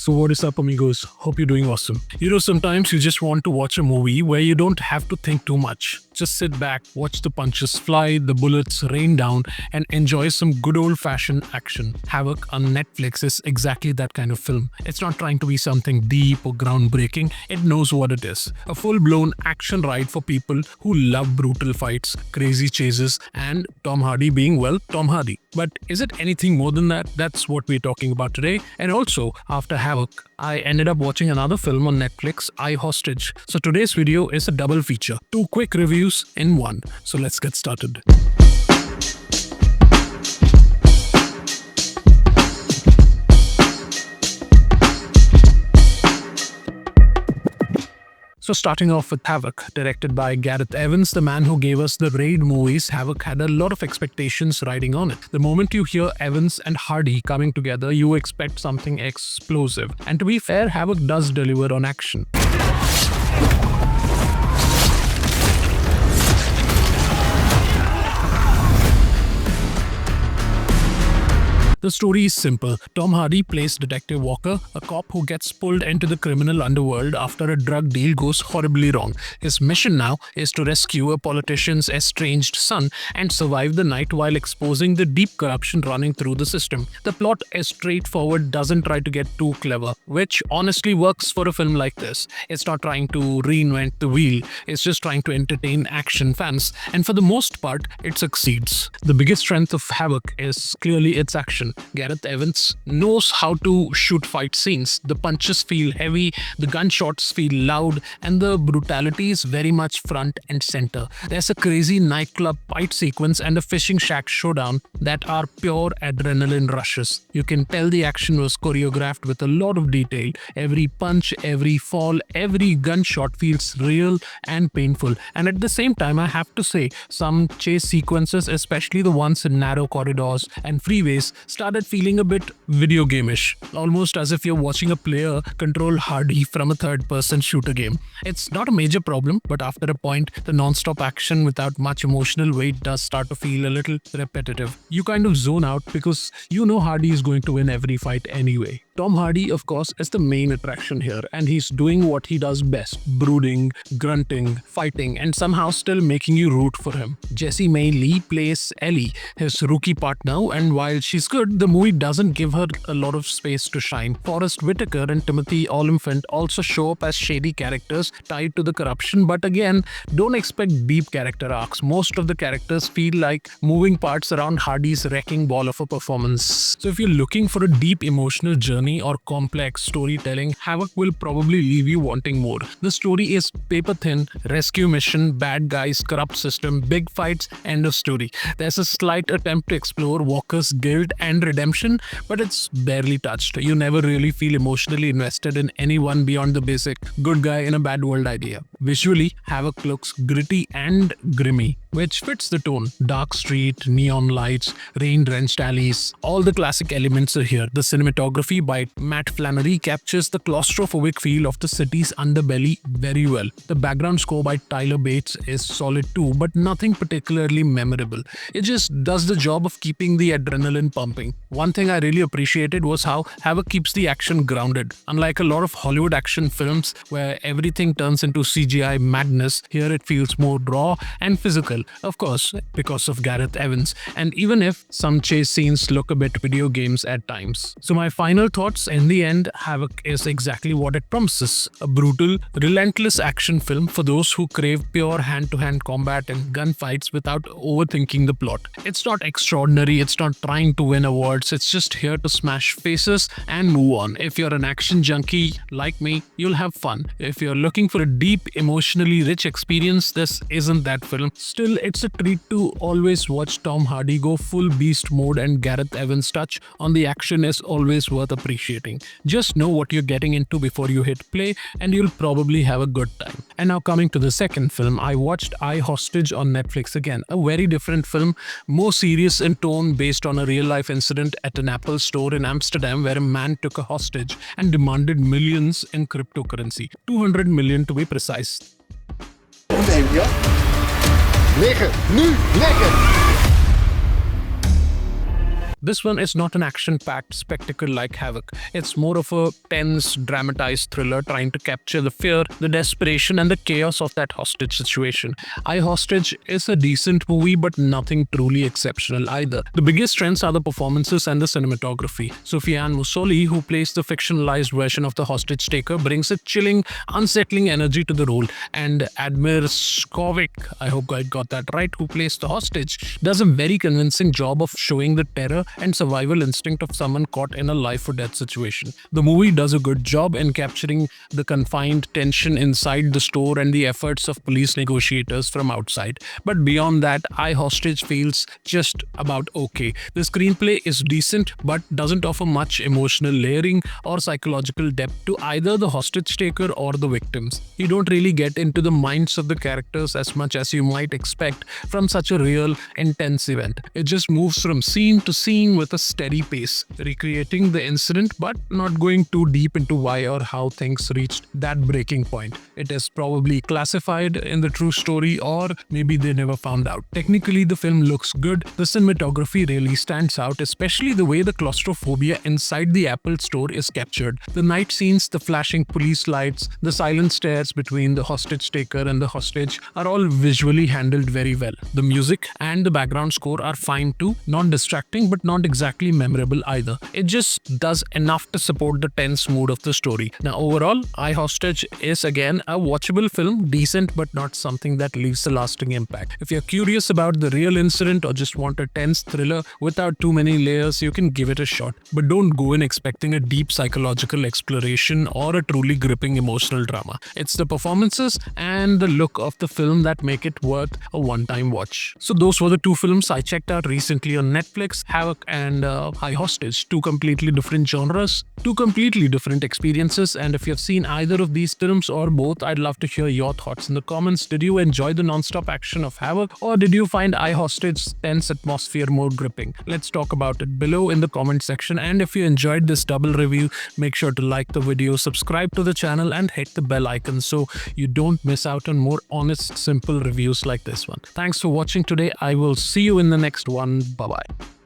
So what is up, amigos? Hope you're doing awesome. Sometimes you just want to watch a movie where you don't have to think too much. Just sit back, watch the punches fly, the bullets rain down, and enjoy some good old-fashioned action. Havoc on Netflix is exactly that kind of film. It's not trying to be something deep or groundbreaking. It knows what it is. A full-blown action ride for people who love brutal fights, crazy chases, and Tom Hardy being, well, Tom Hardy. But is it anything more than that? That's what we're talking about today. And also, after Havoc, I ended up watching another film on Netflix, iHostage. So today's video is a double feature. 2 quick reviews in one. So let's get started. So starting off with Havoc, directed by Gareth Evans, the man who gave us the Raid movies. Havoc had a lot of expectations riding on it. The moment you hear Evans and Hardy coming together, you expect something explosive. And to be fair, Havoc does deliver on action. The story is simple. Tom Hardy plays Detective Walker, a cop who gets pulled into the criminal underworld after a drug deal goes horribly wrong. His mission now is to rescue a politician's estranged son and survive the night while exposing the deep corruption running through the system. The plot is straightforward, doesn't try to get too clever, which honestly works for a film like this. It's not trying to reinvent the wheel, it's just trying to entertain action fans, and for the most part, it succeeds. The biggest strength of Havoc is clearly its action. Gareth Evans knows how to shoot fight scenes. The punches feel heavy, the gunshots feel loud, and the brutality is very much front and center. There's a crazy nightclub fight sequence and a fishing shack showdown that are pure adrenaline rushes. You can tell the action was choreographed with a lot of detail. Every punch, every fall, every gunshot feels real and painful. And at the same time, I have to say, some chase sequences, especially the ones in narrow corridors and freeways, started feeling a bit video game-ish, almost as if you're watching a player control Hardy from a third-person shooter game. It's not a major problem, but after a point, the non-stop action without much emotional weight does start to feel a little repetitive. You kind of zone out because you know Hardy is going to win every fight anyway. Tom Hardy, of course, is the main attraction here, and he's doing what he does best: brooding, grunting, fighting, and somehow still making you root for him. Jessie May Lee plays Ellie, his rookie partner, and while she's good, the movie doesn't give her a lot of space to shine. Forrest Whitaker and Timothy Olyphant also show up as shady characters tied to the corruption, but again, don't expect deep character arcs. Most of the characters feel like moving parts around Hardy's wrecking ball of a performance. So if you're looking for a deep emotional journey or complex storytelling, Havoc will probably leave you wanting more. The story is paper thin: rescue mission, bad guys, corrupt system, big fights, end of story. There's a slight attempt to explore Walker's guilt and redemption, but it's barely touched. You never really feel emotionally invested in anyone beyond the basic good guy in a bad world idea. Visually, Havoc looks gritty and grimy, which fits the tone. Dark street, neon lights, rain-drenched alleys, all the classic elements are here. The cinematography by Matt Flannery captures the claustrophobic feel of the city's underbelly very well. The background score by Tyler Bates is solid too, but nothing particularly memorable. It just does the job of keeping the adrenaline pumping. One thing I really appreciated was how Havoc keeps the action grounded. Unlike a lot of Hollywood action films where everything turns into CGI madness, here it feels more raw and physical. Of course, because of Gareth Evans, and even if some chase scenes look a bit video games at times. So my final thoughts: in the end, Havoc is exactly what it promises: a brutal, relentless action film for those who crave pure hand-to-hand combat and gunfights without overthinking the plot. It's not extraordinary, it's not trying to win awards, it's just here to smash faces and move on. If you're an action junkie like me, you'll have fun. If you're looking for a deep, emotionally rich experience, this isn't that film. Still, it's a treat to always watch Tom Hardy go full beast mode, and Gareth Evans' touch on the action is always worth appreciating. Just know what you're getting into before you hit play, and you'll probably have a good time. And now coming to the second film, I watched iHostage on Netflix again. A very different film, more serious in tone, based on a real-life incident at an Apple store in Amsterdam where a man took a hostage and demanded millions in cryptocurrency. 200 million to be precise. Liggen, nu, liggen! This one is not an action-packed spectacle like Havoc. It's more of a tense, dramatized thriller trying to capture the fear, the desperation, and the chaos of that hostage situation. iHostage is a decent movie, but nothing truly exceptional either. The biggest strengths are the performances and the cinematography. Soufiane Moussouli, who plays the fictionalized version of the hostage taker, brings a chilling, unsettling energy to the role, and Admir Skovik, I hope I got that right, who plays the hostage, does a very convincing job of showing the terror and survival instinct of someone caught in a life or death situation. The movie does a good job in capturing the confined tension inside the store and the efforts of police negotiators from outside. But beyond that, iHostage feels just about okay. The screenplay is decent but doesn't offer much emotional layering or psychological depth to either the hostage taker or the victims. You don't really get into the minds of the characters as much as you might expect from such a real, intense event. It just moves from scene to scene with a steady pace, recreating the incident but not going too deep into why or how things reached that breaking point. It is probably classified in the true story, or maybe they never found out. Technically, the film looks good. The cinematography really stands out, especially the way the claustrophobia inside the Apple store is captured. The night scenes, the flashing police lights, the silent stares between the hostage taker and the hostage are all visually handled very well. The music and the background score are fine too, not distracting but not exactly memorable either. It just does enough to support the tense mood of the story. Now overall, iHostage is again a watchable film, decent but not something that leaves a lasting impact. If you're curious about the real incident or just want a tense thriller without too many layers, you can give it a shot. But don't go in expecting a deep psychological exploration or a truly gripping emotional drama. It's the performances and the look of the film that make it worth a one-time watch. So those were the two films I checked out recently on Netflix, Havoc and iHostage. Two completely different genres, two completely different experiences, and if you've seen either of these films or both, I'd love to hear your thoughts in the comments. Did you enjoy the non-stop action of Havoc, or did you find iHostage's tense atmosphere more gripping? Let's talk about it below in the comment section, and if you enjoyed this double review, make sure to like the video, subscribe to the channel, and hit the bell icon so you don't miss out on more honest, simple reviews like this one. Thanks for watching today. I will see you in the next one. Bye-bye.